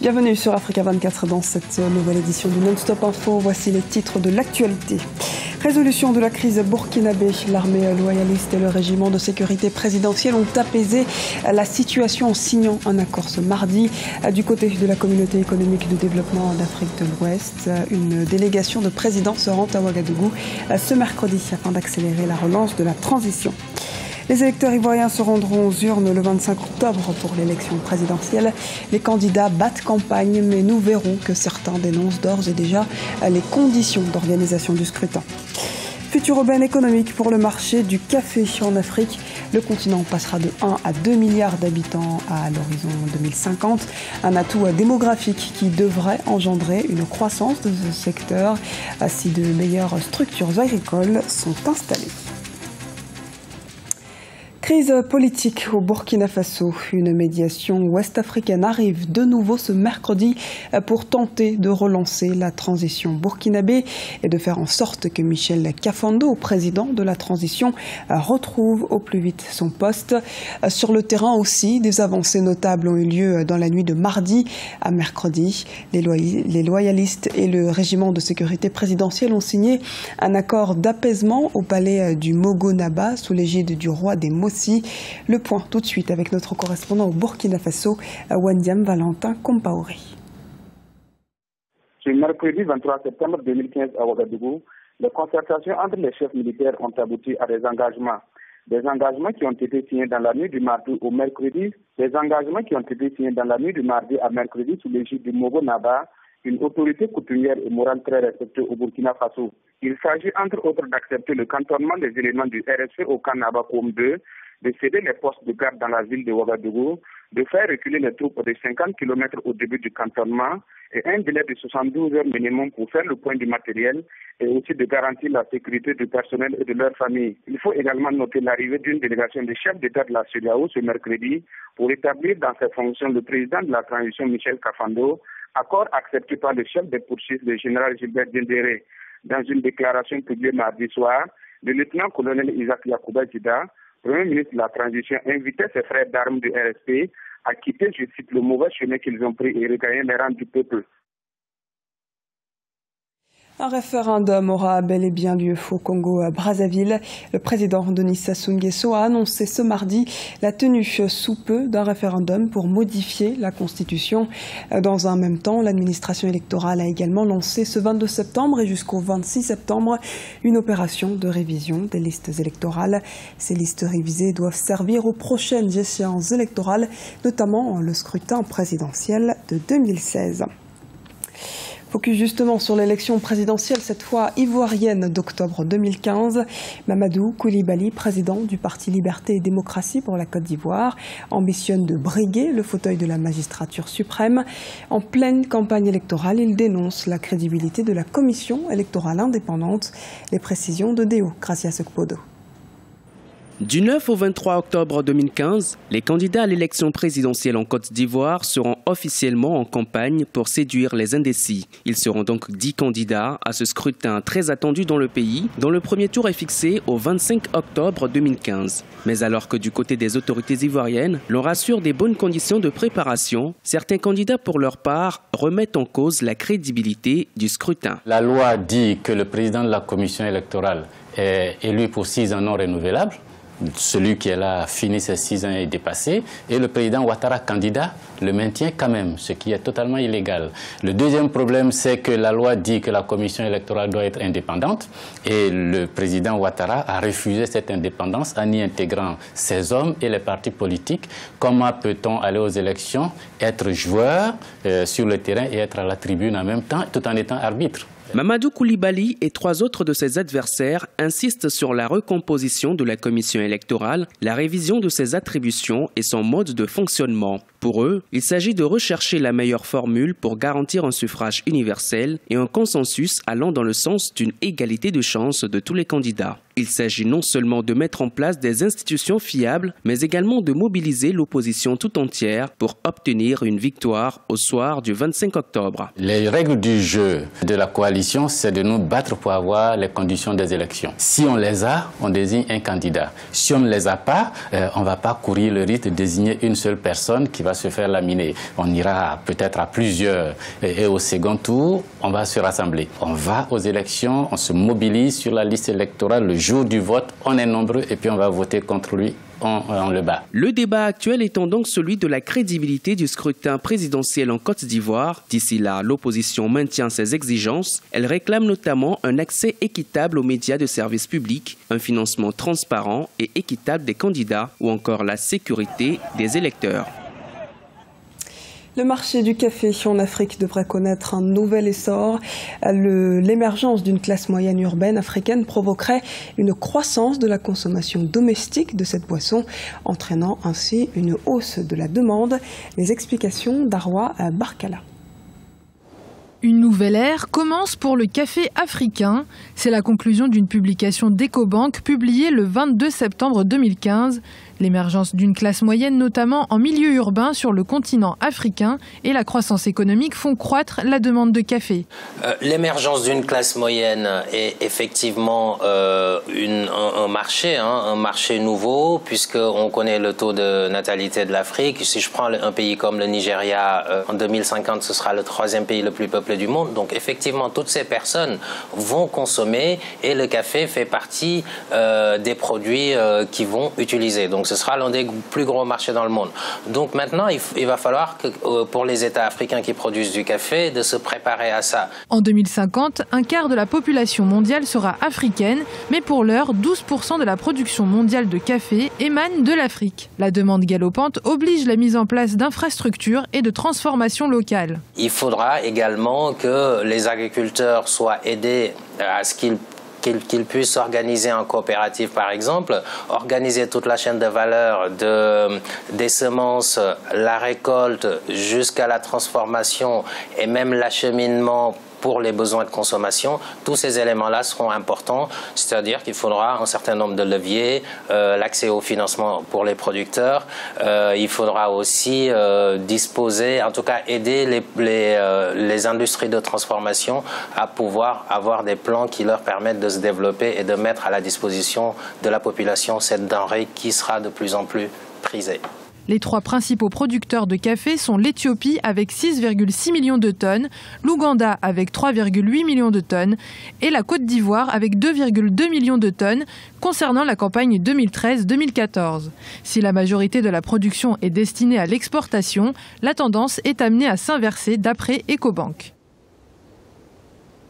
Bienvenue sur Africa 24 dans cette nouvelle édition du Non-Stop Info. Voici les titres de l'actualité. Résolution de la crise burkinabé. L'armée loyaliste et le régiment de sécurité présidentielle ont apaisé la situation en signant un accord ce mardi. Du côté de la communauté économique de développement d'Afrique de l'Ouest, une délégation de présidents se rend à Ouagadougou ce mercredi afin d'accélérer la relance de la transition. Les électeurs ivoiriens se rendront aux urnes le 25 octobre pour l'élection présidentielle. Les candidats battent campagne, mais nous verrons que certains dénoncent d'ores et déjà les conditions d'organisation du scrutin. Future aubaine économique pour le marché du café en Afrique. Le continent passera de 1 à 2 milliards d'habitants à l'horizon 2050. Un atout démographique qui devrait engendrer une croissance de ce secteur si de meilleures structures agricoles sont installées. Crise politique au Burkina Faso. Une médiation ouest-africaine arrive de nouveau ce mercredi pour tenter de relancer la transition burkinabé et de faire en sorte que Michel Kafando, président de la transition, retrouve au plus vite son poste. Sur le terrain aussi, des avancées notables ont eu lieu dans la nuit de mardi à mercredi. Les loyalistes et le régiment de sécurité présidentielle ont signé un accord d'apaisement au palais du Mogonaba sous l'égide du roi des Mossi. Le point tout de suite avec notre correspondant au Burkina Faso, Wandiam Valentin Compaoré. Ce mercredi 23 septembre 2015 à Ouagadougou, les concertations entre les chefs militaires ont abouti à des engagements. Des engagements qui ont été signés dans la nuit du mardi au mercredi, des engagements qui ont été signés dans la nuit du mardi à mercredi sous l'égide du Mogonaba, une autorité coutumière et morale très respectée au Burkina Faso. Il s'agit entre autres d'accepter le cantonnement des éléments du RSP au Kanaba comme 2, de céder les postes de garde dans la ville de Ouagadougou, de faire reculer les troupes de 50 km au début du cantonnement et un délai de 72 heures minimum pour faire le point du matériel et aussi de garantir la sécurité du personnel et de leurs familles. Il faut également noter l'arrivée d'une délégation des chefs d'État de la CEDEAO ce mercredi pour établir dans ses fonctions le président de la transition Michel Kafando, accord accepté par le chef des poursuites, le général Gilbert Diendéré. Dans une déclaration publiée mardi soir, le lieutenant-colonel Isaac Yacouba Djida, Premier ministre de la Transition, invitait ses frères d'armes du RSP à quitter, je cite, le mauvais chemin qu'ils ont pris et regagner les rangs du peuple. Un référendum aura bel et bien lieu au Congo-Brazzaville. Le président Denis Sassou Nguesso a annoncé ce mardi la tenue sous peu d'un référendum pour modifier la Constitution. Dans un même temps, l'administration électorale a également lancé ce 22 septembre et jusqu'au 26 septembre une opération de révision des listes électorales. Ces listes révisées doivent servir aux prochaines échéances électorales, notamment le scrutin présidentiel de 2016. Focus justement sur l'élection présidentielle, cette fois ivoirienne d'octobre 2015. Mamadou Koulibaly, président du Parti Liberté et Démocratie pour la Côte d'Ivoire, ambitionne de briguer le fauteuil de la magistrature suprême. En pleine campagne électorale, il dénonce la crédibilité de la commission électorale indépendante. Les précisions de Déo Gracia Sekpodo. Du 9 au 23 octobre 2015, les candidats à l'élection présidentielle en Côte d'Ivoire seront officiellement en campagne pour séduire les indécis. Ils seront donc 10 candidats à ce scrutin très attendu dans le pays, dont le premier tour est fixé au 25 octobre 2015. Mais alors que du côté des autorités ivoiriennes, l'on rassure des bonnes conditions de préparation, certains candidats pour leur part remettent en cause la crédibilité du scrutin. La loi dit que le président de la commission électorale est élu pour 6 ans non renouvelables. Celui qui est là finit ses 6 ans et est dépassé, et le président Ouattara, candidat, le maintient quand même, ce qui est totalement illégal. Le deuxième problème, c'est que la loi dit que la commission électorale doit être indépendante, et le président Ouattara a refusé cette indépendance en y intégrant ses hommes et les partis politiques. Comment peut-on aller aux élections, être joueur sur le terrain et être à la tribune en même temps, tout en étant arbitre ? Mamadou Koulibaly et 3 autres de ses adversaires insistent sur la recomposition de la commission électorale, la révision de ses attributions et son mode de fonctionnement. Pour eux, il s'agit de rechercher la meilleure formule pour garantir un suffrage universel et un consensus allant dans le sens d'une égalité de chances de tous les candidats. Il s'agit non seulement de mettre en place des institutions fiables, mais également de mobiliser l'opposition tout entière pour obtenir une victoire au soir du 25 octobre. Les règles du jeu de la coalition, c'est de nous battre pour avoir les conditions des élections. Si on les a, on désigne un candidat. Si on ne les a pas, on ne va pas courir le risque de désigner une seule personne qui va se faire laminer. On ira peut-être à plusieurs et au second tour, on va se rassembler. On va aux élections, on se mobilise sur la liste électorale le jour du vote, on est nombreux et puis on va voter contre lui. On le bat. Le débat actuel étant donc celui de la crédibilité du scrutin présidentiel en Côte d'Ivoire. D'ici là, l'opposition maintient ses exigences. Elle réclame notamment un accès équitable aux médias de service public, un financement transparent et équitable des candidats ou encore la sécurité des électeurs. Le marché du café en Afrique devrait connaître un nouvel essor. L'émergence d'une classe moyenne urbaine africaine provoquerait une croissance de la consommation domestique de cette boisson, entraînant ainsi une hausse de la demande. Les explications d'Arwa Barkala. Une nouvelle ère commence pour le café africain. C'est la conclusion d'une publication d'Ecobank publiée le 22 septembre 2015. L'émergence d'une classe moyenne, notamment en milieu urbain sur le continent africain, et la croissance économique font croître la demande de café. L'émergence d'une classe moyenne est effectivement un marché nouveau, puisqu'on connaît le taux de natalité de l'Afrique. Si je prends un pays comme le Nigeria, en 2050, ce sera le 3e pays le plus peuplé du monde. Donc effectivement, toutes ces personnes vont consommer et le café fait partie des produits qu'ils vont utiliser. Donc ce sera l'un des plus gros marchés dans le monde. Donc maintenant, il va falloir que pour les États africains qui produisent du café, de se préparer à ça. En 2050, un quart de la population mondiale sera africaine, mais pour l'heure, 12% de la production mondiale de café émane de l'Afrique. La demande galopante oblige la mise en place d'infrastructures et de transformations locales. Il faudra également que les agriculteurs soient aidés à ce qu'ils puissent s'organiser en coopérative, par exemple, organiser toute la chaîne de valeur des semences, la récolte jusqu'à la transformation et même l'acheminement pour les besoins de consommation. Tous ces éléments-là seront importants, c'est-à-dire qu'il faudra un certain nombre de leviers, l'accès au financement pour les producteurs, il faudra aussi disposer, en tout cas aider les industries de transformation à pouvoir avoir des plans qui leur permettent de se développer et de mettre à la disposition de la population cette denrée qui sera de plus en plus prisée. Les 3 principaux producteurs de café sont l'Éthiopie avec 6,6 millions de tonnes, l'Ouganda avec 3,8 millions de tonnes et la Côte d'Ivoire avec 2,2 millions de tonnes concernant la campagne 2013-2014. Si la majorité de la production est destinée à l'exportation, la tendance est amenée à s'inverser d'après Ecobank.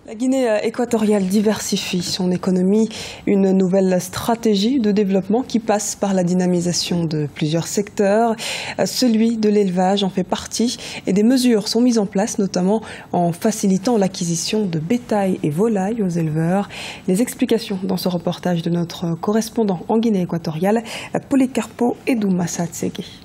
La Guinée équatoriale diversifie son économie, une nouvelle stratégie de développement qui passe par la dynamisation de plusieurs secteurs. Celui de l'élevage en fait partie et des mesures sont mises en place, notamment en facilitant l'acquisition de bétail et volailles aux éleveurs. Les explications dans ce reportage de notre correspondant en Guinée équatoriale, Policarpo Edoumassa Tsege.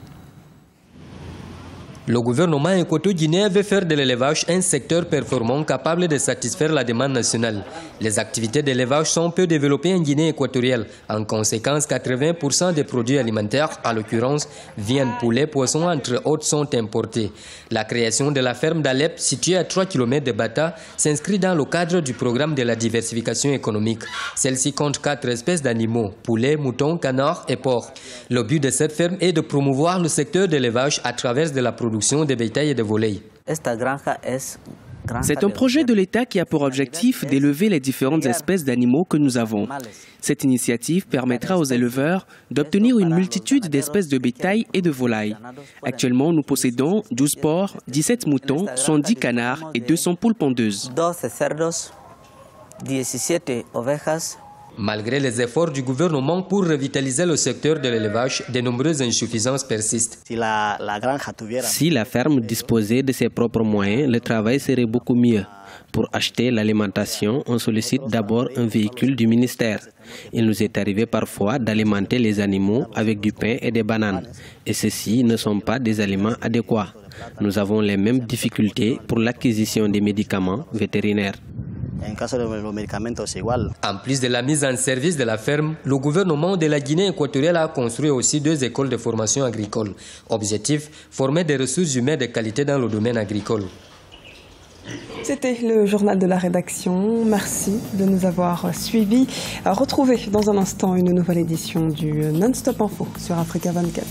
Le gouvernement équato-guinéen veut faire de l'élevage un secteur performant capable de satisfaire la demande nationale. Les activités d'élevage sont peu développées en Guinée équatoriale. En conséquence, 80% des produits alimentaires, à l'occurrence viande, poulet, poisson, entre autres, sont importés. La création de la ferme d'Alep, située à 3 km de Bata, s'inscrit dans le cadre du programme de la diversification économique. Celle-ci compte 4 espèces d'animaux, poulets, moutons, canards et porcs. Le but de cette ferme est de promouvoir le secteur de l'élevage à travers de la production de bétail et de volailles. C'est un projet de l'État qui a pour objectif d'élever les différentes espèces d'animaux que nous avons. Cette initiative permettra aux éleveurs d'obtenir une multitude d'espèces de bétail et de volailles. Actuellement, nous possédons 12 porcs, 17 moutons, 110 canards et 200 poules pondeuses. Malgré les efforts du gouvernement pour revitaliser le secteur de l'élevage, de nombreuses insuffisances persistent. Si la ferme disposait de ses propres moyens, le travail serait beaucoup mieux. Pour acheter l'alimentation, on sollicite d'abord un véhicule du ministère. Il nous est arrivé parfois d'alimenter les animaux avec du pain et des bananes. Et ceux-ci ne sont pas des aliments adéquats. Nous avons les mêmes difficultés pour l'acquisition des médicaments vétérinaires. En plus de la mise en service de la ferme, le gouvernement de la Guinée équatoriale a construit aussi 2 écoles de formation agricole. Objectif, former des ressources humaines de qualité dans le domaine agricole. C'était le journal de la rédaction. Merci de nous avoir suivis. Retrouvez dans un instant une nouvelle édition du Non-Stop Info sur Africa 24.